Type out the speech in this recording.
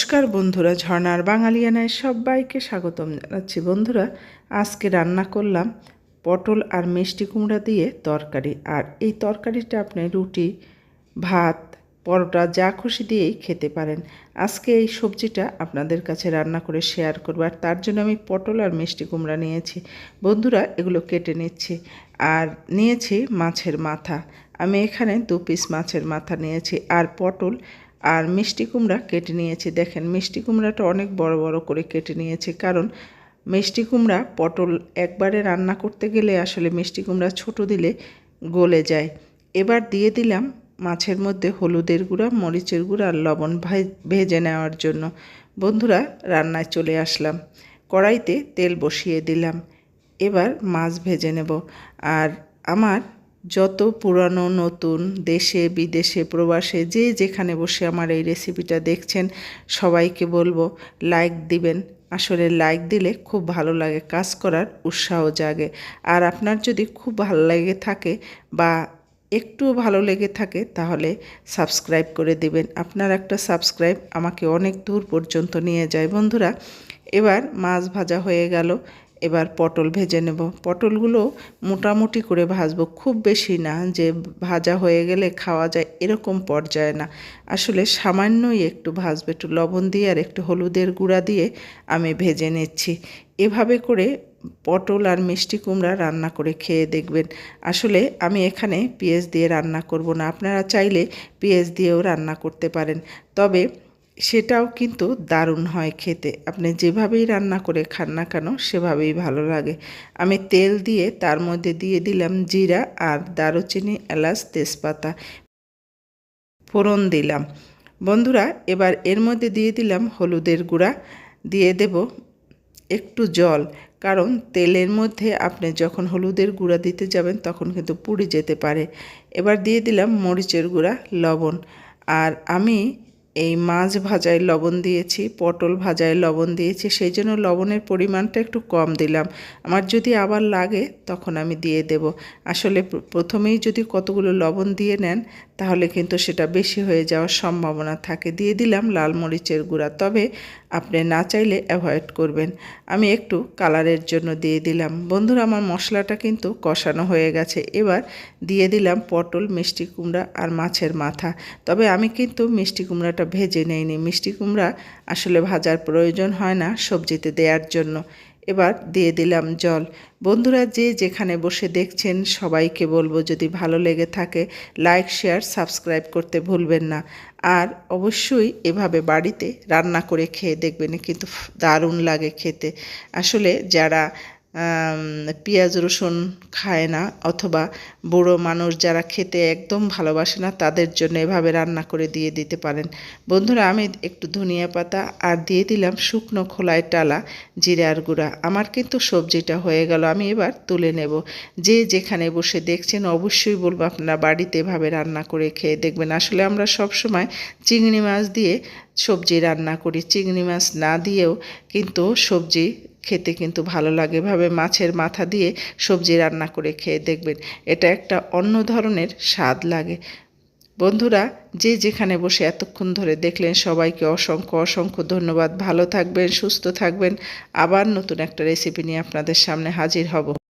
নমস্কার বন্ধুরা, ঝর্ণার বাঙালিয়ানায় সবাইকে স্বাগতম জানাচ্ছি। বন্ধুরা, আজকে রান্না করলাম পটল আর মিষ্টি কুমড়া দিয়ে তরকারি। আর এই তরকারিটা আপনি রুটি, ভাত, পরোটা যা খুশি দিয়েই খেতে পারেন। আজকে এই সবজিটা আপনাদের কাছে রান্না করে শেয়ার করব। আর তার জন্য আমি পটল আর মিষ্টি কুমড়া নিয়েছি। বন্ধুরা, এগুলো কেটে নিচ্ছি। আর নিয়েছি মাছের মাথা। আমি এখানে 2 পিস মাছের মাথা নিয়েছি। আর পটল আর মিষ্টি কুমড়া কেটে নিয়েছি। দেখেন, মিষ্টি কুমড়াটা অনেক বড় বড় করে কেটে নিয়েছি, কারণ মিষ্টি কুমড়া পটল একবারে রান্না করতে গেলে আসলে মিষ্টি কুমড়া ছোট দিলে গলে যায়। এবার দিয়ে দিলাম মাছের মধ্যে হলুদের গুঁড়া, মরিচের গুঁড়া আর লবণ ভেজে নেওয়ার জন্য। বন্ধুরা, রান্নায় চলে আসলাম। কড়াইতে তেল বসিয়ে দিলাম। এবার মাছ ভেজে নেব। আর আমার যত পুরানো নতুন, দেশে বিদেশে প্রবাসে যে যেখানে বসে আমার এই রেসিপিটা দেখছেন, সবাইকে বলবো লাইক দিবেন। আসলে লাইক দিলে খুব ভালো লাগে, কাজ করার উৎসাহ জাগে। আর আপনার যদি খুব ভালো লেগে থাকে বা একটুও ভালো লেগে থাকে, তাহলে সাবস্ক্রাইব করে দিবেন। আপনার একটা সাবস্ক্রাইব আমাকে অনেক দূর পর্যন্ত নিয়ে যায়। বন্ধুরা, এবার মাছ ভাজা হয়ে গেল। এবার পটল ভেজে নেব। পটলগুলো মোটামুটি করে ভাজবো, খুব বেশি না যে ভাজা হয়ে গেলে খাওয়া যায় এরকম পর্যায়ে না। আসলে সামান্যই একটু ভাজবো, একটু লবণ দিয়ে আর একটু হলুদের গুঁড়া দিয়ে আমি ভেজে নিচ্ছি। এভাবে করে পটল আর মিষ্টি কুমড়া রান্না করে খেয়ে দেখবেন। আসলে আমি এখানে পেঁয়াজ দিয়ে রান্না করব না, আপনারা চাইলে পেঁয়াজ দিয়েও রান্না করতে পারেন, তবে সেটাও কিন্তু দারুণ হয় খেতে। আপনি যেভাবেই রান্না করে খান না কেন, সেভাবেই ভালো লাগে। আমি তেল দিয়ে তার মধ্যে দিয়ে দিলাম জিরা আর দারুচিনি, এলাচ, তেজপাতা ফোড়ন দিলাম। বন্ধুরা, এবার এর মধ্যে দিয়ে দিলাম হলুদের গুঁড়া, দিয়ে দেব একটু জল, কারণ তেলের মধ্যে আপনি যখন হলুদের গুঁড়া দিতে যাবেন তখন কিন্তু পুড়ে যেতে পারে। এবার দিয়ে দিলাম মরিচের গুঁড়া, লবণ। আর আমি এই মাছ ভাজায় লবণ দিয়েছি, পটল ভাজায় লবণ দিয়েছি, সেই জন্য লবণের পরিমাণটা একটু কম দিলাম। আমার যদি আবার লাগে তখন আমি দিয়ে দেব। আসলে প্রথমেই যদি কতগুলো লবণ দিয়ে নেন, তাহলে কিন্তু সেটা বেশি হয়ে যাওয়ার সম্ভাবনা থাকে। দিয়ে দিলাম লাল মরিচের গুঁড়া, তবে আপনি না চাইলে অ্যাভয়েড করবেন। আমি একটু কালারের জন্য দিয়ে দিলাম। বন্ধুরা, আমার মশলাটা কিন্তু কষানো হয়ে গেছে। এবার দিয়ে দিলাম পটল, মিষ্টি কুমড়া আর মাছের মাথা। তবে আমি কিন্তু মিষ্টি কুমড়াটা ভেজে নেইনি। মিষ্টি কুমড়া আসলে ভাজার প্রয়োজন হয় না সবজিতে দেওয়ার জন্য। এবার দিয়ে দিলাম জল। বন্ধুরা, যে যেখানে বসে দেখছেন সবাইকে বলবো, যদি ভালো লেগে থাকে লাইক, শেয়ার, সাবস্ক্রাইব করতে ভুলবেন না। আর অবশ্যই এভাবে বাড়িতে রান্না করে খেয়ে দেখবেন, কিন্তু দারুণ লাগে খেতে। আসলে যারা পেঁয়াজ রসুন খায় না, অথবা বুড়ো মানুষ যারা খেতে একদম ভালোবাসে না, তাদের জন্য এভাবে রান্না করে দিয়ে দিতে পারেন। বন্ধুরা, আমি একটু ধনিয়া পাতা আর দিয়ে দিলাম শুকনো খোলায় টালা জিরার গুঁড়া। আমার কিন্তু সবজিটা হয়ে গেল। আমি এবার তুলে নেব। যে যেখানে বসে দেখছেন অবশ্যই বলবো আপনারা বাড়িতে এভাবে রান্না করে খেয়ে দেখবেন। আসলে আমরা সব সময় চিংড়ি মাছ দিয়ে সবজি রান্না করি, চিংড়ি মাছ না দিয়েও কিন্তু সবজি খেতে কিন্তু ভালো লাগে। এভাবে মাছের মাথা দিয়ে সবজি রান্না করে খেয়ে দেখবেন, এটা একটা অন্য ধরনের স্বাদ লাগে। বন্ধুরা, যে যেখানে বসে এতক্ষণ ধরে দেখলেন সবাইকে অসংখ্য অসংখ্য ধন্যবাদ। ভালো থাকবেন, সুস্থ থাকবেন। আবার নতুন একটা রেসিপি নিয়ে আপনাদের সামনে হাজির হব।